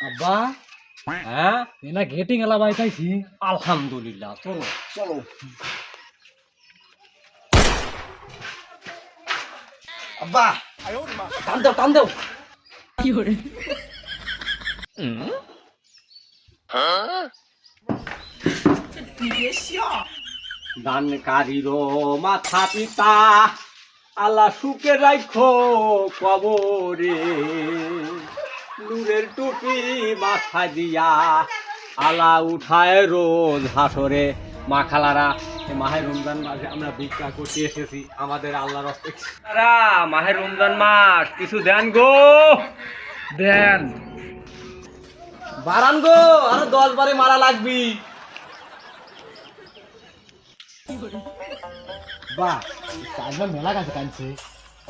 আব্বা হ্যাঁ এনা গেটিং এলা বাই পাইছি। আলহামদুলিল্লাহ, চলো চলো। আব্বা টান দাও দান কারিরো মাথা পিতা আল্লাহ সুখে রাখো কবরে, নূরের টুপি মাথায় দিয়া আলা উঠায় রোজ হাসরে। মা খালারা, মাহে রমজান মাসে আমরা ভিক্ষা করতে এসেছি আমাদের আল্লাহর হস্তে। মাহে রমজান মাস কিছু দেন গো, দেন বারান গো, আরো 10 বারে মারা লাগবি। বাহ কাজটা মেলা কাছে কানছে।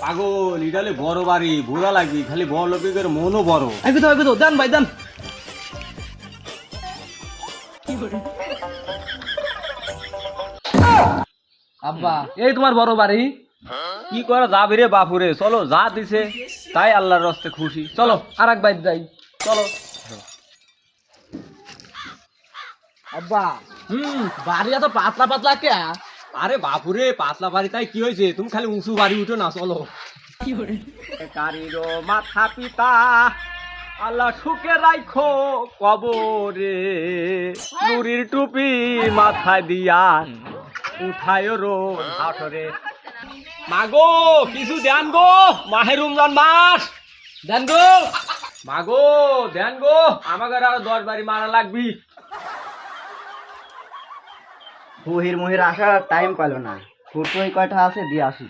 পাগল ইডালে বড় বাড়ি ভোলা লাগবি, খালি বড় লোকের মনও বড়। আইবি তো দেন ভাই দেন। আব্বা এই তোমার বড় বাড়ি। কি করা যাবে রে বাপুরে, চলো যা দিছে তাই আল্লাহর রস্তে খুশি। চলো আর এক বাইর যাই। চলো। আব্বা বাড়ি এত পাতলা পাতলা কে? আরে বাপুরে পাতলা বাড়ি তাই কি হয়েছে, তুমি খালি উঁচু বাড়ি উঠো না। চলো। কারিরো মাথা পিতা আল্লাহ সুখে রাখো কবরে, নুরির টুপি মাথায় দিয়া উঠায় রোজ হাসরে। মাগো কিছু দেন গো, মাহে রমজান মাস দেন গো। মাগো দেন গো, আমাকে আরো 10 বাড়ি মারা লাগবি। ফুহির মুহির আসার টাইম পেল না, ফুটুই কয়টা আছে দিয়ে আসি।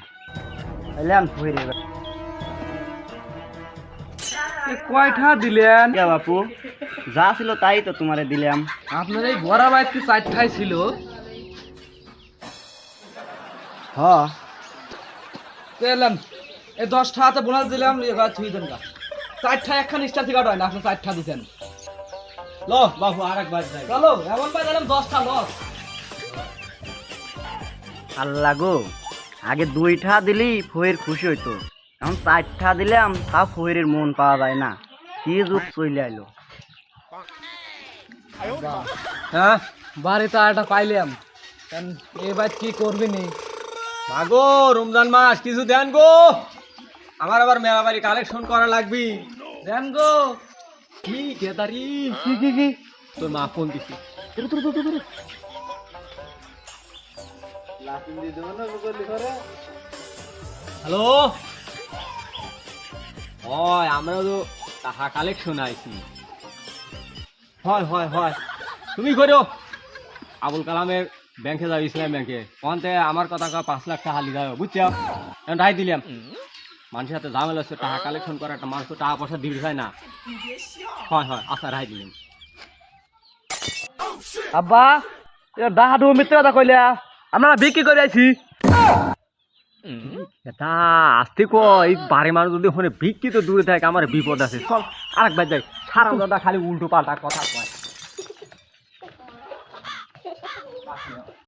এলাম ফুহির কয়টা দিলেন? কে বাপু, যা ছিল তাই তো তোমারে দিলাম। আপনার এই বড়া বাইক কি 4টাই ছিল? হ এলাম এই 10টা হাতে বোনাস দিলাম, এবার থুই দেন গা। 4টা একখান স্টার থেকে হয় না, আপনি 4টা দিছেন। লো বাবু আর একবার যাই। চলো এমন পাই দিলাম 10টা লস। আল্লাহ গো, আগে 2টা দিলি ফুহির খুশি হইতো, এখন 4টা দিলাম তা ফুহিরের মন পাওয়া যায় না। কি যুগ চলে আইলো। হ্যাঁ বাড়িতে একটা পাইলাম, এবার কি করবি নি? মাগো রমজান মাস কিছু দেন গো, আমার আবার মেলা বাড়ি কালেকশন করা লাগবি। দেন গো। কি গেদারি, কি তোর মা ফোন দিছি। হ্যালো, হয় আমরা তো টাকা কালেকশন আইছি। হয় হয় হয়, তুমি করো আবুল কালামের ব্যাংকে যাও, ইসলাম ব্যাংকে। ওখানতে আমার কথা 5 লাখ টাকা হালি যাও, বুঝছো? রাই দিলাম, মানুষের হাতে ঝামেলা হচ্ছে, টাকা কালেকশন করা, একটা মানুষ তো টাকা পয়সা দিতে চায় না। হয় হয় আচ্ছা রাই দিলাম। আব্বা ডাহাডু মিথ্যে কথা কইলা, আমরা বিক্রি করে আইছি। এটা আসতে কো, এই বাড়ি মানুষ যদি ওখানে বিক্রি তো দূরে থাকে, আমার বিপদ আছে। চল আরেকবার যাই। সারা দাদা খালি উল্টো পাল্টা কথা কয়।